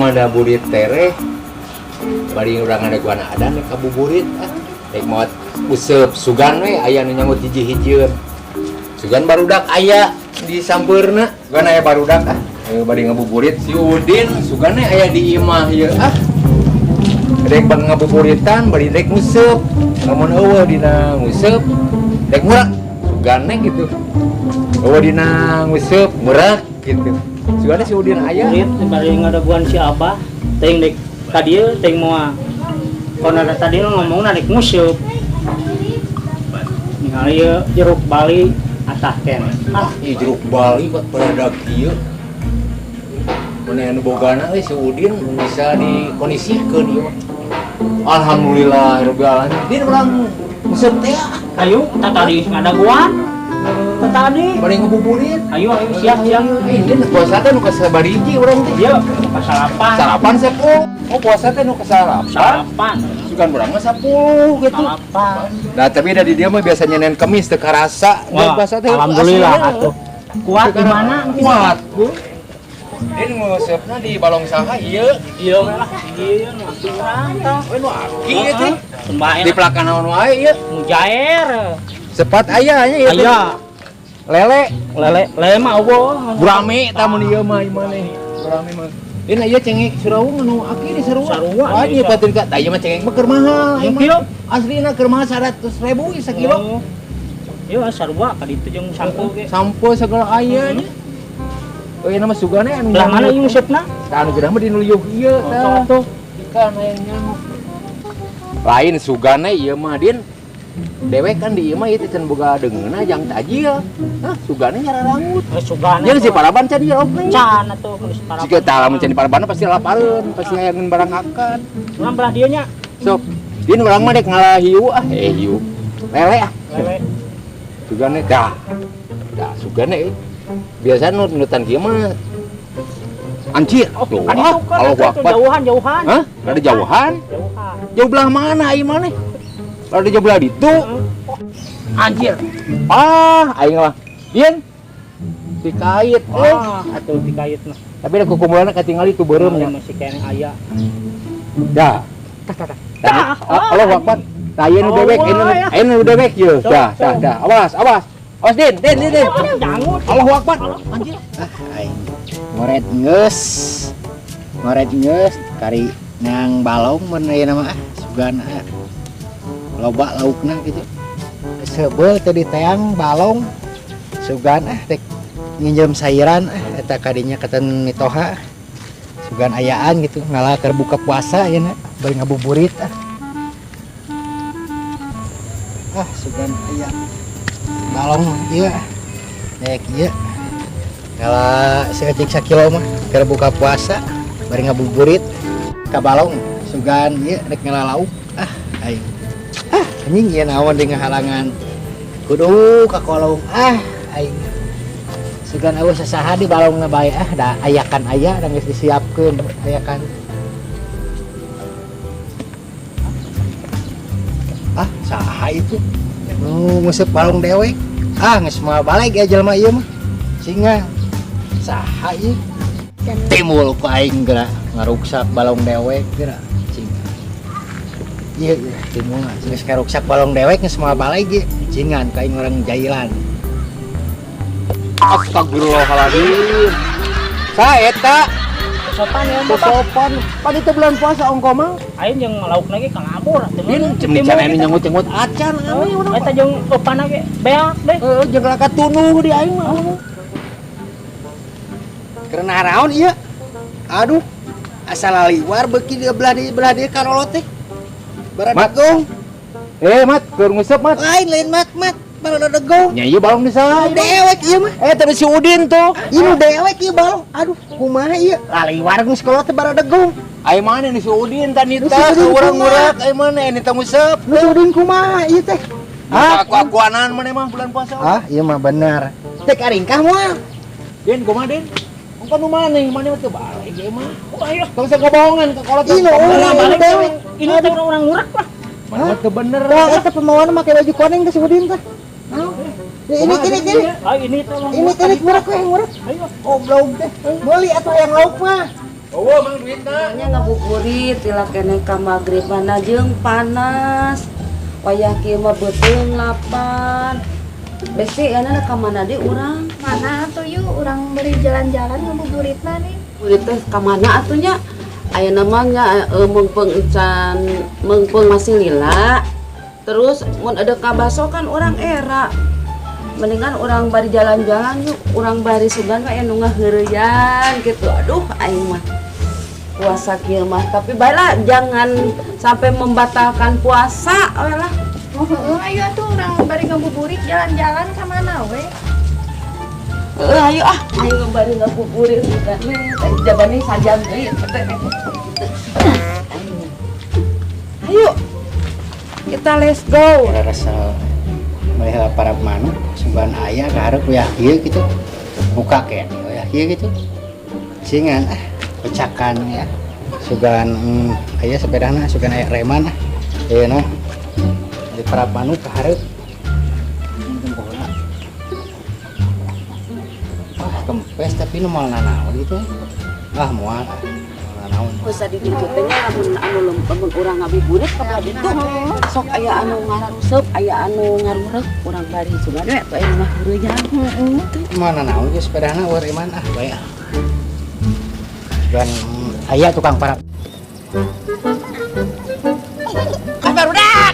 manda burit tere bari urang ada gua ada nih kabuburit rek maot useup sugan we aya nu nyangut hiji-hijieun sugan barudak aya di sampeurna gua aya barudak bari ngabuburit si Udin sugan we aya di imah ieu rek bang ngabuburitan bari rek nguseup lamun eueuh dina nguseup rek ngurak sugan we gitu eueuh dina nguseup ngurak gitu sugan si Udin aya bari ngadaguan si Abah teuing dek ka dieu teuing moal kon ada tadi ngomong narik nguseup ningali jeruk bali atah keneh jeruk bali buat pada kieu mana anu bogana we si Udin bisa dikondisikeun ieu alhamdulillah rabbil alamin din urang nguseup teh ayo tadi ngadaguan tadi bari ngabuburit ayo siap din puasa teh nu kasabariji urang teh ieu sarapan sepuh oh puasa teh nu kasarapan sugan urang mah 10 gitu sarapan nah tapi da di dia mah biasanya Senin Kamis teu karasa puasa teh alhamdulillah atuh kuat di mana kuat Bu din ngusupna di balong saha ieu lah ieu nu urang tah we nu aki teh di pelakan naon wae ieu mujair sepat aya nya ieu aya lele mah eueuh burame tah mun ieu mah imane burame mah din aya cengek Suraung anu aki di Sarua wah ieu patin ka tah ieu mah cengek mah keur mahal kilo aslina keur mahal 100.000 sakilo ieu Sarua ka ditu jeung sampo ge sampo segala aya nya oh ieu mah sugane anu belah mana ieu ngusupna tah anu geurang mah di nu liuk ieu tah ikan aya nyamuk lain sugane ieu mah din dewek kan di ieu mah ieu teh can boga deungeuna jang tajil hah sugane nyararangut sugane jeung si Paraban can ieu oke can atuh geus Paraban jika tah lamun can di Paraban pasti lapareun pasti hayangeun barang akan urang belah dieu nya sok din urang mah dek ngalah hiu hiu lele lele sugane dah sugane biasa nutan kieu mah anjir tuh kalau jauhan hah ada jauhan jauh belah mana ieu mah nih ada jauh belah ditu anjir aing mah ieun dikait atuh dikait mah tapi da kukumulana katingali tu beureum nya masih keneh aya dah Allah Akbar tah ieu nu dewek ieu nu dewek ieu dah awas din Allahu Akbar anjir aing ngoret geus kari nang balong mun ieu mah sugan loba laukna gitu sebel teu diteang balong sugan rek nginjem sayuran eta kadinya keten mitoha sugan ayaan gitu ngalah keur buka puasa yeuna bari ngabuburit sugan aya balong ieu dek ieu ngalah seketik sakilo mah keur buka puasa bari ngabuburit ka balong sugan ieu rek ngalah lauk aing anjing ieu naon di ngahalangan kudu ka kolong aing sugan eueuh sasaha di balongna bae da ayakan aya da geus disiapkeun ayakan saha itu nguseup balong dewek geus moal balik ya jelema ieu mah singa saha ieu timbul ku aing geura ngaruksak balong dewek geura iya timbul geus karuksak balong dewek geus moal balik ge cingan ka aing urang jailan astagfirullahaladzim saeta sopan ya sopan pan itu bulan puasa ongko mah aing jeung laukna ge kalabur atuh din cenah anu nyangut-nyangut acan eta jeung opana ge beak deh jeung lakat tunuh di aing mah karena naon ieu aduh asal laliwar beuki di belah dia karolot teh baradegong mat keur nguseup mat lain mat baradegong nya ieu balong di saha dewek ieu mah teh si Udin tuh ieu dewek ieu balong aduh kumaha ieu laliwar geus kolot teh baradegong ai mana nih si Udin tadi teh urang-urang ai mana ini teh nguseup si Udin kumaha ieu teh aku-akuanan mana mah bulan puasa ieu mah bener teh karingkah moal din kumaha din engko nu maneh teh balik ieu mah ayo tong sagoboongan ka kolot ini teh urang ngurak lah mana teh bener eta pemawana make baju kuning ke si Udin teh ini ngurak we ngurak ayo goblok teh beli atuh yang lauk mah Oh, mang duitna. Nya ngabuburit tila kene ka maghribana jeung panas. Wayah kieu mah beuteung lapan. Besi ana ka mana di urang? Mana atuh yuk orang beri jalan-jalan ngabuburitna nih. Burit teh ka mana atunya? Aya namanya meungpeung encan meungpeung masih lila. Terus mun ada ka baso kan orang era. Mendingan orang bari jalan-jalan yuk, orang bari sugan mah anu ngaheureuyan gitu. Aduh aing mah puasa kieu mah, tapi baiklah jangan sampai membatalkan puasa we lah. Oh, ayo atuh orang bari ngabuburit jalan-jalan ka mana we? Ayo aing bari ngabuburit sugan we. Jabane sajam deui teh. Ayo. Kita let's go. Rasa melihat para mana sumban ayah garuk ya kieu gitu buka kayak ya kieu gitu singan pecakan ya sugan ayah sepedana sugan aya reman ya nah di para manu kahareup bola kempes tapi nu moal nanaon gitu moal nanaon Bisa ditunjuk teh anu lamun urang ngabuburit ka ditu sok aya anu ngaruseup aya anu ngarurek urang bari sugan we atuh aya mah heureuyan. mana naon geus sepedana eueuh iman bae dan aya tukang para barudak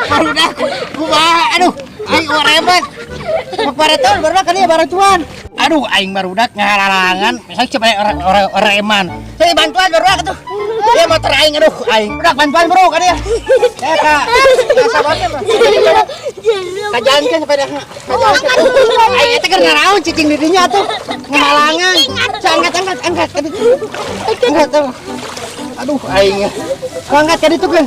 barudak kumaha aduh aing orebat Baraton barudak kali ya baracuan aduh aing barudak ngalalangan misalnya coba oreman saya bantuan barudak tuh dia motor aing aduh aing barudak bantuan bro kan ya kak sabarnya mah kajankeun sepeda aing eta keur ngaraon cicing di dinya tuh nghalangan angkat tuh aduh aing angkat ka ditu kan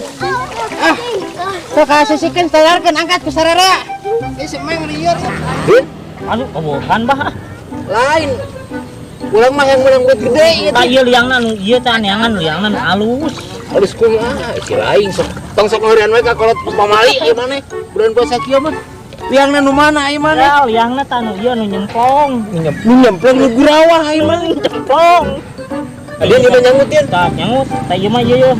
sok kasisikeun talarkeun angkat ku sararea ieu semeng lieur anu kabohan bah lain ulang mah yang menang buat gede ieu tah ieu liangna nu ieu teh aneangan liangna nu alus alus kumaha si lain sok tong sok ngeureun we ka kolot pamali ieu maneh bulan puasa kieu mah liangna nu mana ieu maneh ya liangna tah nu ieu nu nyemplong nu gurawah ieu maneh nyemplong dia nyoba nyangutin tah nyangut tah ieu mah ieu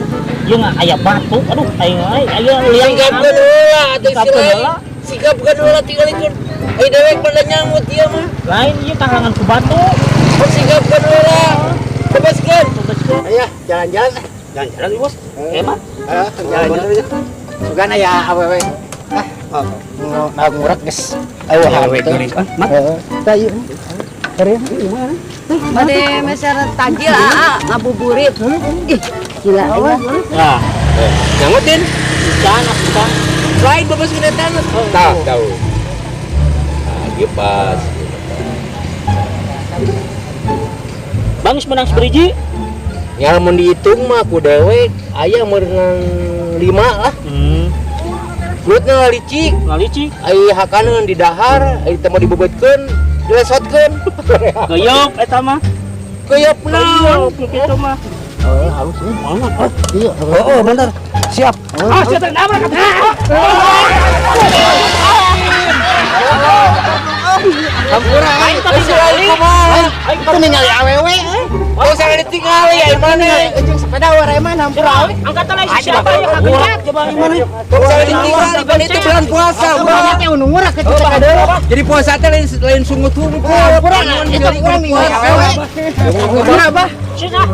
aya batu aduh aing aya liang sigapkeun heula atuh si lain sigapkeun heula tinggal ikut ai dewek pada nyangut ieu mah lain ieu kahalangan ku batu sigapkeun heula bebaskeun aya jalan-jalan bos hebat jalan-jalan sugan aya awewe ngurak geus awewe geulis mat tah ieu kare mana Bade meser tajil ngabuburit. Ih, gila eueuh. nah nyangutin can lain bebas gedetan tahu lagi pas bangis menang seberiji ya mun dihitung mah ku dewek aya merenang 5 lah mulutna licik ngalicik ai hakaneun di dahar ai teh mau dibebetkeun dilesotkeun geuyeub eta mah keuyeub naon kitu mah halus banget iya bener siap siap nabrak hampura aing itu ningali awewe oh saya ditinggali ya mana jeung sepeda wareman hampura angkat lagi siapa ya kaget coba gimana saya ditinggali pan itu bulan puasa urang teh nu ngurak ke jadi puasa teh lain sungut-sungut urang itu urang ningali awewe kumaha bah cenah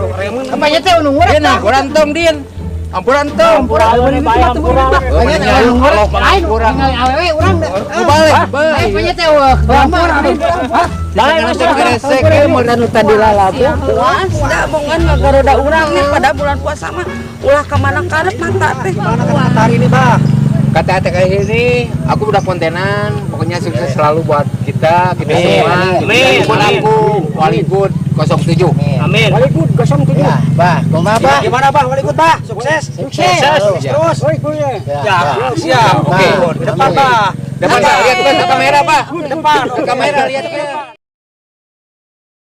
apanya teh nu ngurak nah urang tong din ampuran tong ampura lain urang ningali awewe urang balik apanya teh gambar Lain resek mun tadi lalabu. Da mongan ngagaroda urang nih pada bulan puasa mah ulah ka mana karep mata teh. hari ini bah kata kayak ini aku udah kontenan pokoknya sukses selalu buat kita semua amin buat aku Waligud 07 amin Waligud 07 ya bah kumaha bah gimana bah Waligud bah sukses terus ya siap oke depan bah depan lihat ke kamera bah depan kamera lihat ke